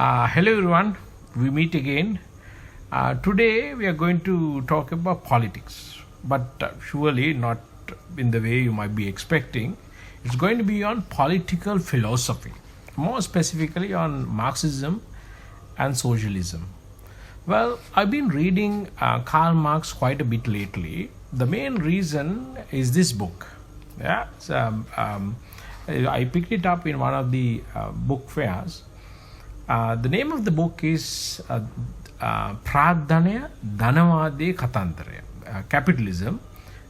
Hello everyone, we meet again. Today we are going to talk about politics, but surely not in the way you might be expecting. It's going to be on political philosophy, more specifically on Marxism and socialism. Well, I've been reading Karl Marx quite a bit lately. The main reason is this book. I picked it up in one of the book fairs. The name of the book is Pradhanaya Dhanavade Katantaraya, Capitalism,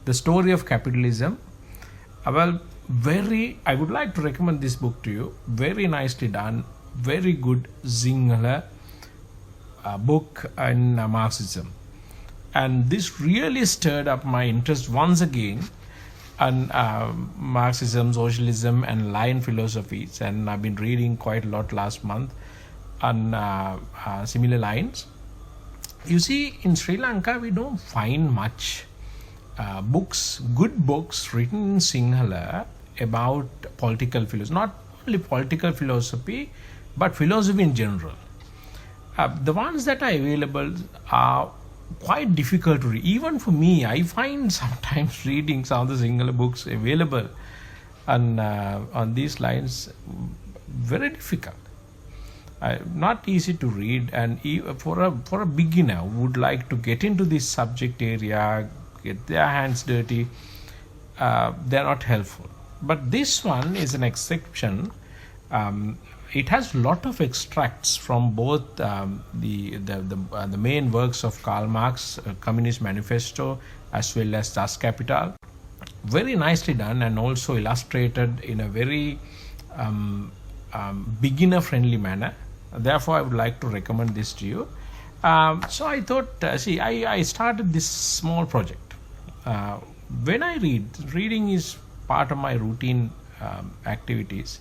the story of capitalism. I would like to recommend this book to you. Very nicely done, very good Sinhala book in Marxism. And this really stirred up my interest once again on Marxism, socialism, and line philosophies. And I've been reading quite a lot last month on similar lines. You see, in Sri Lanka, we don't find much good books written in Sinhala about political philosophy. Not only political philosophy, but philosophy in general. The ones that are available are quite difficult to read. Even for me, I find sometimes reading some of the Sinhala books available on these lines very difficult. Not easy to read, and for a beginner who would like to get into this subject area, get their hands dirty, they're not helpful. But this one is an exception. It has a lot of extracts from both the main works of Karl Marx, Communist Manifesto, as well as Das Kapital. Very nicely done, and also illustrated in a very beginner-friendly manner. Therefore, I would like to recommend this to you. So I thought, I started this small project. When I reading is part of my routine activities.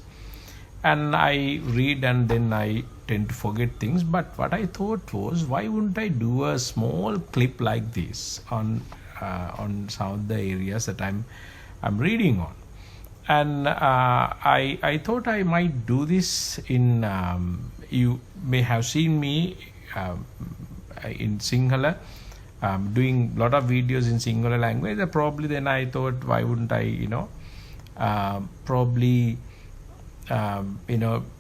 And I read and then I tend to forget things. But what I thought was, why wouldn't I do a small clip like this on some of the areas that I'm reading on? And I thought I might do this in, you may have seen me in Sinhala, doing a lot of videos in Sinhala language. Probably then I thought, why wouldn't I,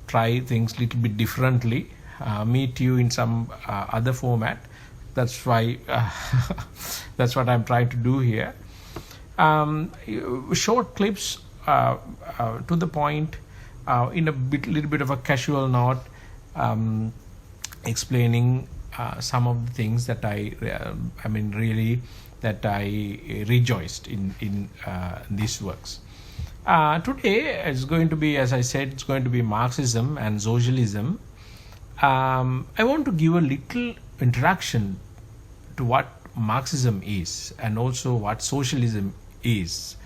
try things a little bit differently, meet you in some other format. That's why, that's what I'm trying to do here. Short clips, to the point, in a little bit of a casual note, explaining some of the things that that I rejoiced in these works. Today it's going to be, as I said, it's going to be Marxism and socialism. I want to give a little introduction to what Marxism is and also what socialism is.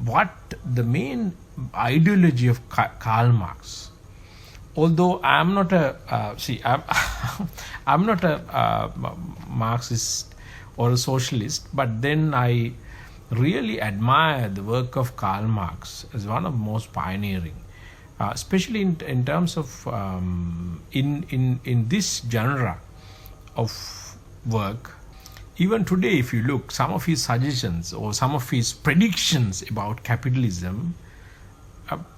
What the main ideology of Karl Marx. Although I'm not I'm not a Marxist or a socialist, but then I really admire the work of Karl Marx as one of the most pioneering, especially in terms of in this genre of work. Even today, if you look, some of his suggestions or some of his predictions about capitalism,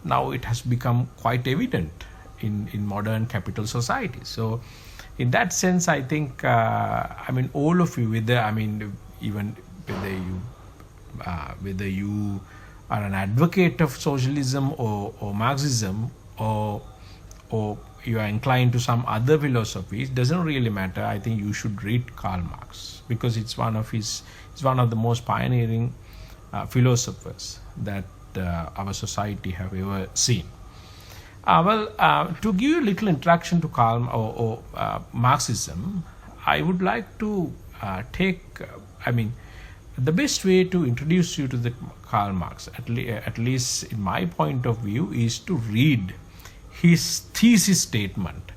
now it has become quite evident in modern capital society. So in that sense, I think, all of you, even whether you are an advocate of socialism or Marxism, or you are inclined to some other philosophies, doesn't really matter. I think you should read Karl Marx, because it's one of the most pioneering philosophers that our society have ever seen. To give you a little introduction to Karl or Marxism, I would like to the best way to introduce you to the Karl Marx, at least in my point of view, is to read his thesis statement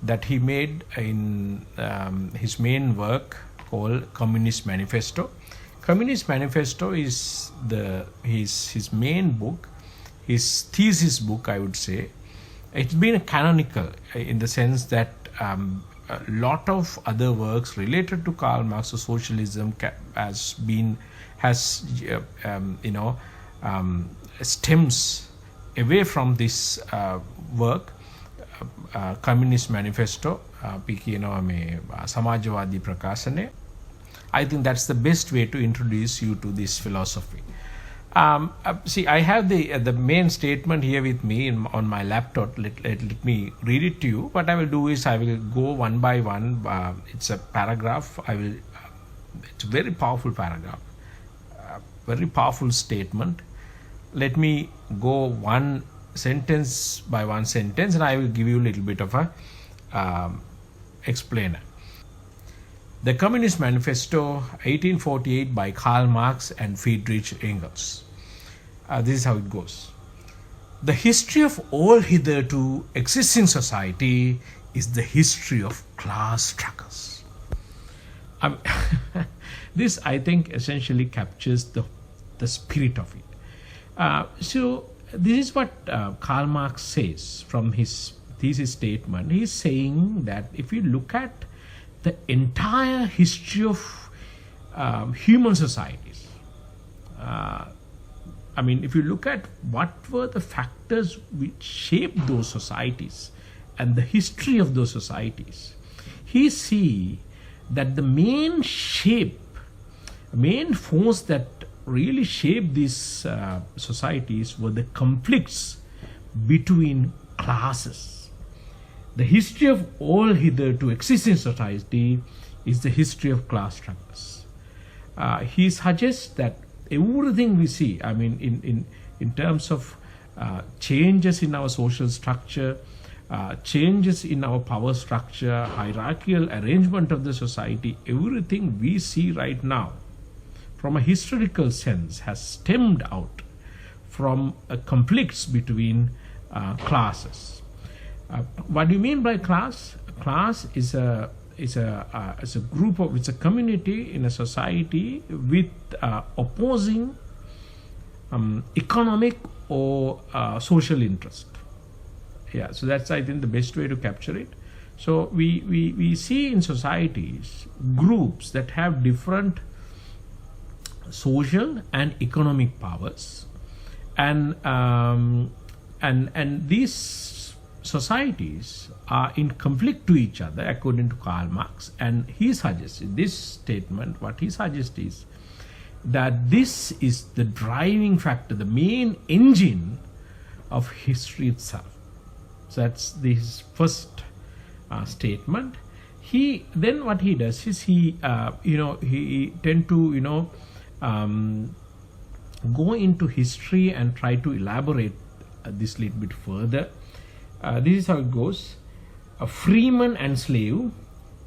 that he made in his main work called Communist Manifesto. Communist Manifesto is his main book, his thesis book, I would say, it's been canonical in the sense that a lot of other works related to Karl Marx or socialism stems away from this work, Communist Manifesto, Samajwadi Prakasane. I think that's the best way to introduce you to this philosophy. See, I have the main statement here with me on my laptop. Let me read it to you. What I will do is I will go one by one. It's a paragraph. It's a very powerful paragraph, very powerful statement. Let me go one sentence by one sentence, and I will give you a little bit of a explainer. The Communist Manifesto, 1848, by Karl Marx and Friedrich Engels. This is how it goes. The history of all hitherto existing society is the history of class struggles. This, I think, essentially captures the spirit of it. So this is what Karl Marx says from his thesis statement. He's saying that if you look at the entire history of human societies, if you look at what were the factors which shaped those societies and the history of those societies, he see that the main force that really shaped these societies were the conflicts between classes. The history of all hitherto existing society is the history of class struggles. He suggests that everything we see, in terms of changes in our social structure, changes in our power structure, hierarchical arrangement of the society, everything we see right now from a historical sense has stemmed out from conflicts between classes. What do you mean by class? Class is a group of, it's a community in a society with opposing economic or social interest. Yeah, so that's, I think, the best way to capture it. So we see in societies groups that have different social and economic powers, and these societies are in conflict to each other according to Karl Marx. And he suggests in this statement, what he suggests is that this is the driving factor, the main engine of history itself. So that's this first statement. He then, what he does is he tend to go into history and try to elaborate this little bit further. This is how it goes. Freeman and slave,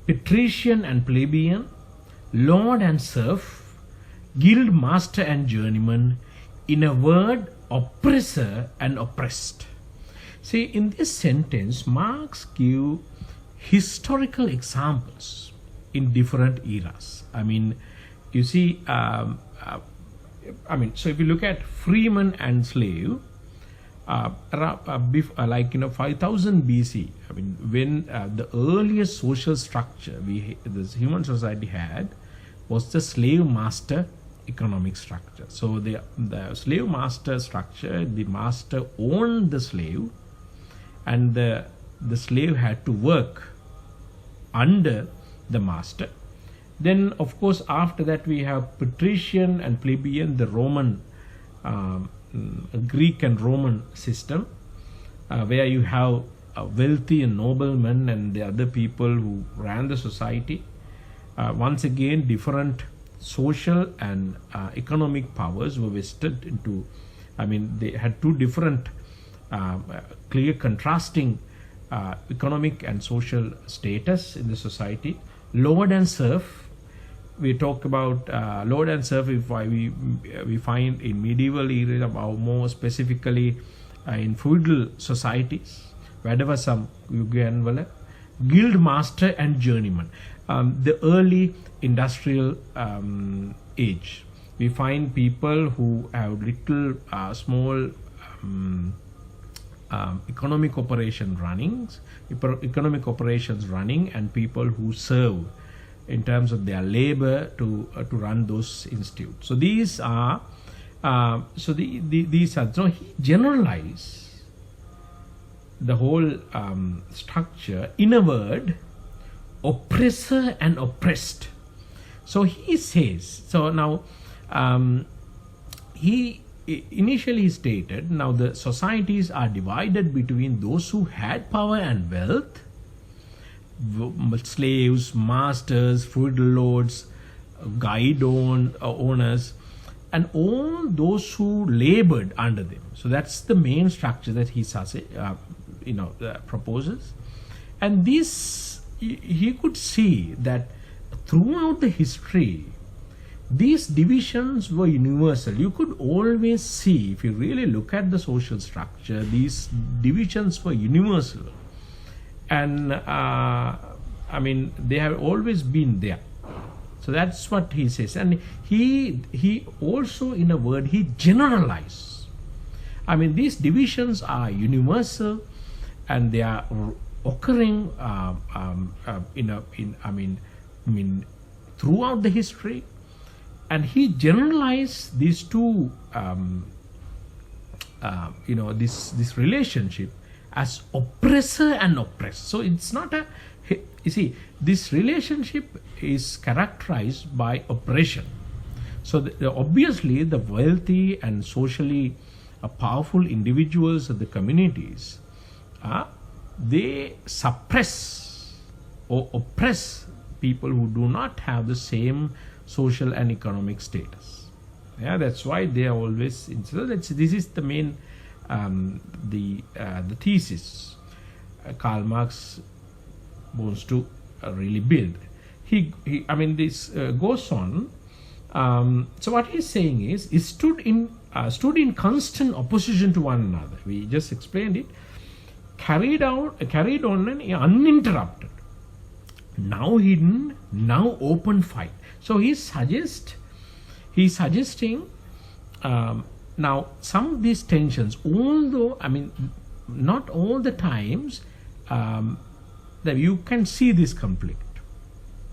patrician and plebeian, lord and serf, guild master and journeyman, in a word, oppressor and oppressed. See, in this sentence, Marx gives historical examples in different eras. You see, so if you look at Freeman and slave, 5000 BC, when the earliest social structure this human society had was the slave master economic structure. So the slave master structure, the master owned the slave, and the slave had to work under the master. Then, of course, after that we have patrician and plebeian, the Roman, Greek and Roman system, where you have wealthy and noblemen and the other people who ran the society. Once again, different social and economic powers were vested into, they had two different clear contrasting economic and social status in the society. Lord and serf, we talk about lord and serf, we find in medieval era, more specifically in feudal societies, wherever some guild master and journeyman. The early industrial age, we find people who have little small economic operations running, and people who serve in terms of their labor to run those institutes. So these are these are, so he generalized the whole structure in a word: oppressor and oppressed. So he says, so now he initially stated, now the societies are divided between those who had power and wealth, slaves, masters, feudal lords, guide owners, and all those who labored under them. So that's the main structure that he proposes. And this, he could see that throughout the history, these divisions were universal. You could always see, if you really look at the social structure, these divisions were universal. And they have always been there. So that's what he says. And he also, in a word, he generalized. These divisions are universal, and they are occurring throughout the history. And he generalized these two, this relationship as oppressor and oppressed. So it's not a, you see, this relationship is characterized by oppression. So obviously the wealthy and socially powerful individuals of the communities, they suppress or oppress people who do not have the same social and economic status. Yeah, that's why they are always. So this is the main, the thesis Karl Marx wants to really build. This goes on. So what he's saying is, it stood in constant opposition to one another. We just explained it. Carried on an uninterrupted, now hidden, now open fight. So he's suggesting now some of these tensions, although not all the times that you can see this conflict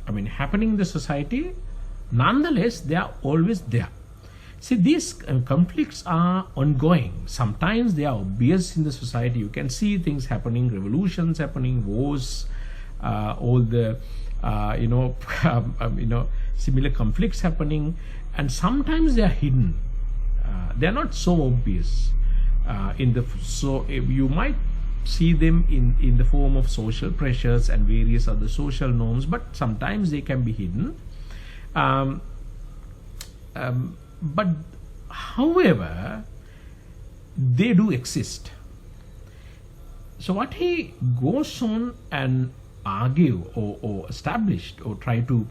happening in the society, nonetheless they are always there. See, these conflicts are ongoing. Sometimes they are obvious in the society. You can see things happening, revolutions happening, wars, all the similar conflicts happening, and sometimes they are hidden. They are not so obvious. So you might see them in the form of social pressures and various other social norms, but sometimes they can be hidden. But however, they do exist. So what he goes on and argue or establish or try to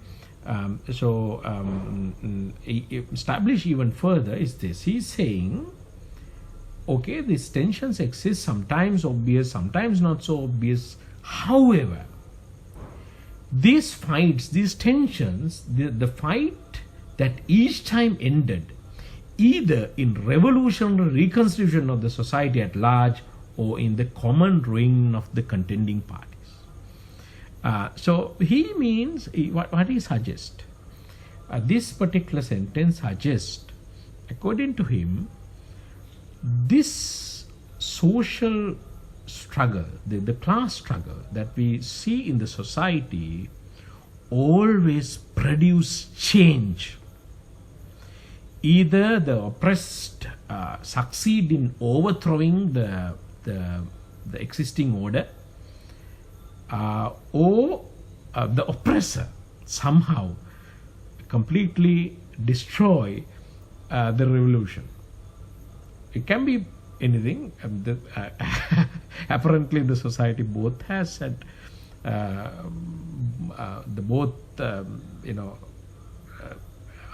establish even further is this. He's saying, okay, these tensions exist, sometimes obvious, sometimes not so obvious. However, these fights, these tensions, the fight that each time ended either in revolution or reconstitution of the society at large, or in the common ruin of the contending parties. So he means, what he suggests, this particular sentence suggests, according to him, this social struggle, the class struggle that we see in the society always produce change. Either the oppressed succeed in overthrowing the existing order, or the oppressor somehow completely destroy the revolution. It can be anything. Apparently the society both has had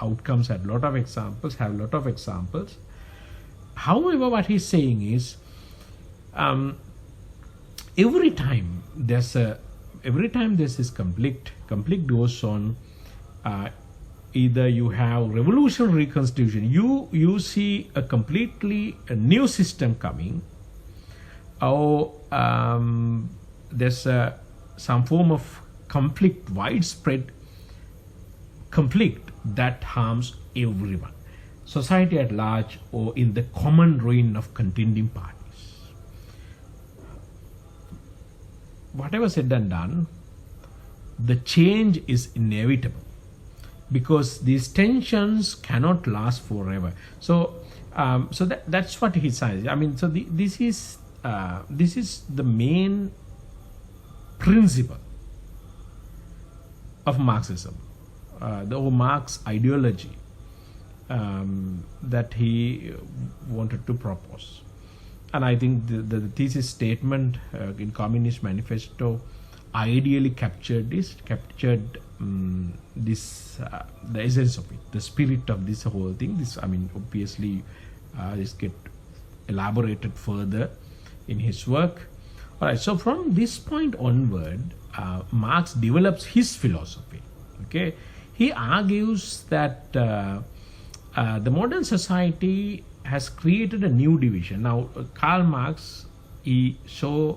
outcomes have a lot of examples. However, what he's saying is, every time there's this conflict goes on, either you have revolution, reconstitution, you see a completely new system coming, or there's some form of conflict, widespread conflict that harms everyone, society at large, or in the common ruin of contending parties. Whatever said and done, the change is inevitable because these tensions cannot last forever. So that's what he says. I mean, so this is the main principle of Marxism, the Marx ideology that he wanted to propose. And I think the thesis statement in Communist Manifesto ideally captured the essence of it, the spirit of this whole thing. This, I mean, obviously, this get elaborated further in his work. All right. So from this point onward, Marx develops his philosophy. Okay, he argues that the modern society has created a new division. Now, Karl Marx, he saw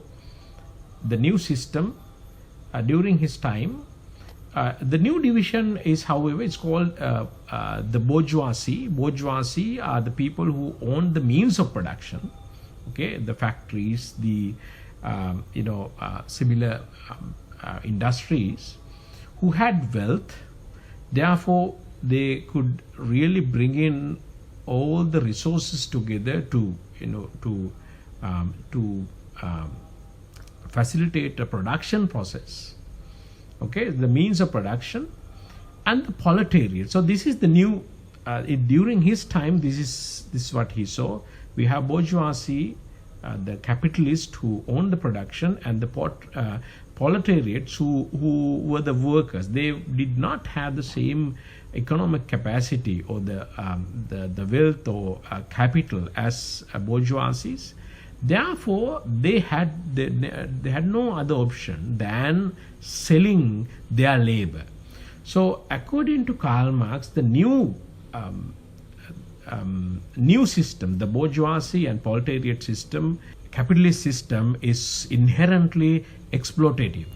the new system during his time. The new division is, however, it's called the bourgeoisie. Bourgeoisie are the people who own the means of production. Okay, the factories, the similar industries, who had wealth. Therefore, they could really bring in all the resources together to facilitate a production process. Okay, the means of production, and the proletariat. So this is the new. During his time, this is what he saw. We have bourgeoisie, the capitalists who own the production, and the proletariats who were the workers. They did not have the same economic capacity or the wealth or capital as bourgeoisies. Therefore, they had no other option than selling their labor. So, according to Karl Marx, the new system, the bourgeoisie and proletariat system, capitalist system, is inherently exploitative.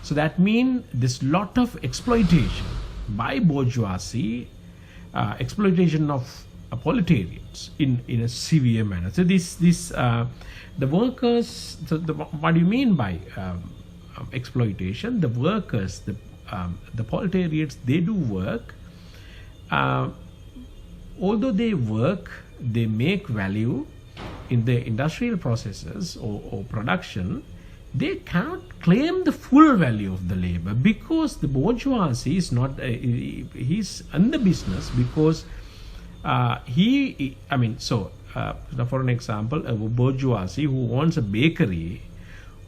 So that means there's lot of exploitation by bourgeoisie, exploitation of proletariats in a severe manner. So the workers. So what do you mean by exploitation? The workers, the proletariats, they do work. Although they work, they make value in the industrial processes or production. They cannot claim the full value of the labor because the bourgeoisie is not. He's in the business because for an example, a bourgeoisie who owns a bakery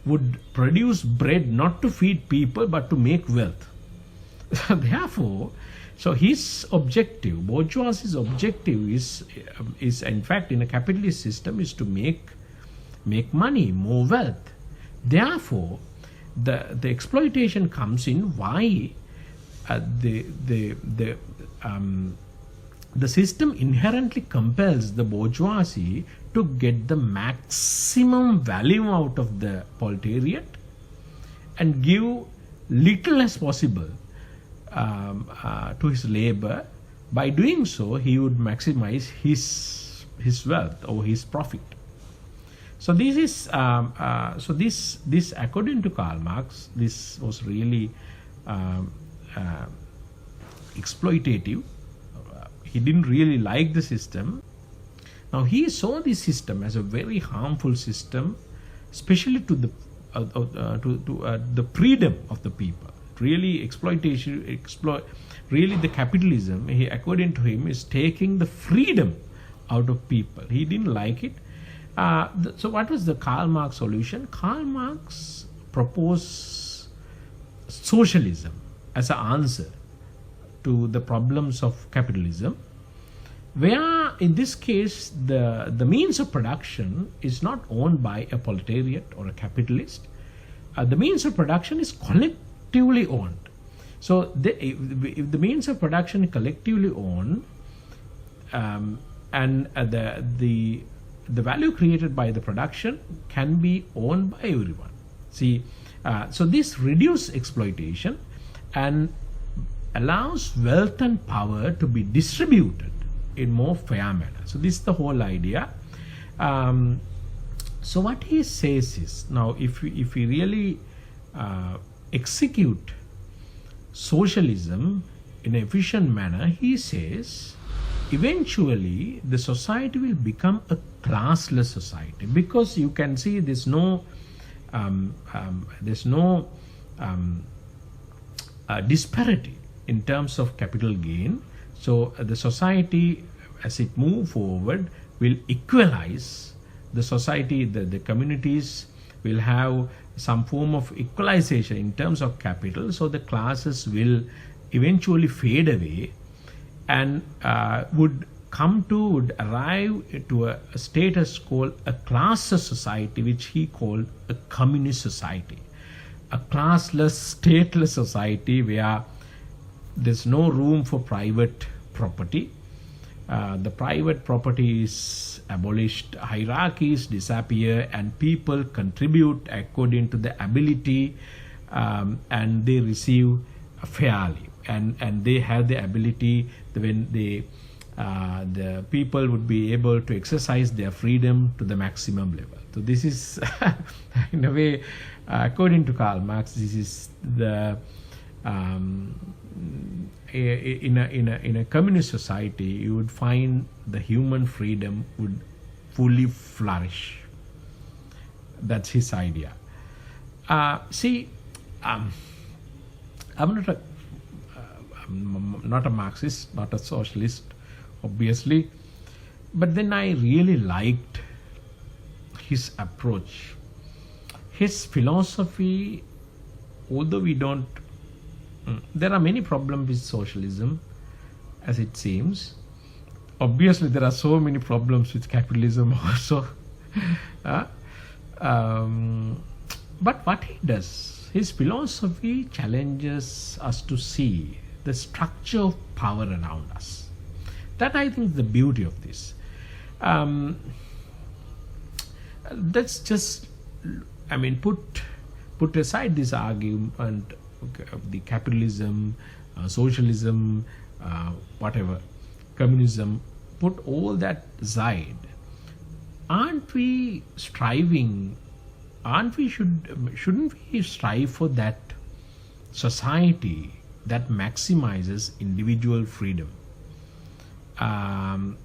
would produce bread not to feed people but to make wealth. Therefore, so his objective, bourgeoisie's objective is in fact in a capitalist system is to make money, more wealth. Therefore, the exploitation comes in. Why the system inherently compels the bourgeoisie to get the maximum value out of the proletariat and give little as possible to his labor. By doing so, he would maximize his wealth or his profit. So this is this according to Karl Marx, this was really exploitative. He didn't really like the system. Now he saw this system as a very harmful system, especially to the freedom of the people. Really really the capitalism, according to him, is taking the freedom out of people. He didn't like it. So what was the Karl Marx solution? Karl Marx proposed socialism as an answer to the problems of capitalism, where in this case the means of production is not owned by a proletariat or a capitalist. The means of production is collectively owned. So if the means of production is collectively owned, and the the value created by the production can be owned by everyone. See, so this reduces exploitation and allows wealth and power to be distributed in more fair manner. So this is the whole idea. So what he says is, now if we really execute socialism in an efficient manner, he says eventually the society will become a classless society, because you can see there's no disparity in terms of capital gain. So the society, as it move forward, will equalize the society. The communities will have some form of equalization in terms of capital. So the classes will eventually fade away and would arrive to a status called a classless society, which he called a communist society, a classless, stateless society where there's no room for private property. The private property is abolished, hierarchies disappear, and people contribute according to the ability, and they receive fairly, and they have the ability when the people would be able to exercise their freedom to the maximum level. So this is in a way, according to Karl Marx, this is the in a communist society, you would find the human freedom would fully flourish. That's his idea. See, I'm not a Marxist, not a socialist, obviously, but then I really liked his approach, his philosophy. Although we don't, there are many problems with socialism, as it seems. Obviously, there are so many problems with capitalism also. But what he does, his philosophy challenges us to see the structure of power around us. That, I think, is the beauty of this. Let's just, put aside this argument of the capitalism, socialism, whatever, communism, put all that aside. Aren't we striving? Shouldn't we strive for that society that maximizes individual freedom, and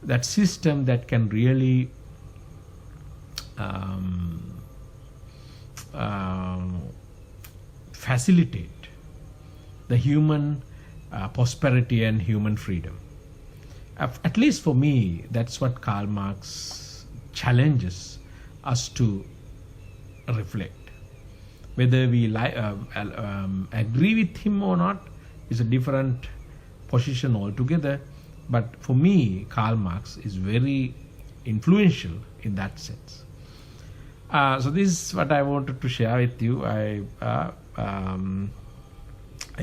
that system that can really facilitate the human prosperity and human freedom? At least for me, that's what Karl Marx challenges us to reflect. Whether we agree with him or not is a different position altogether. But for me, Karl Marx is very influential in that sense. So this is what I wanted to share with you. I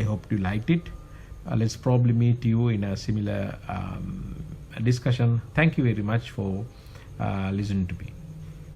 hope you liked it. Let's probably meet you in a similar discussion. Thank you very much for listening to me.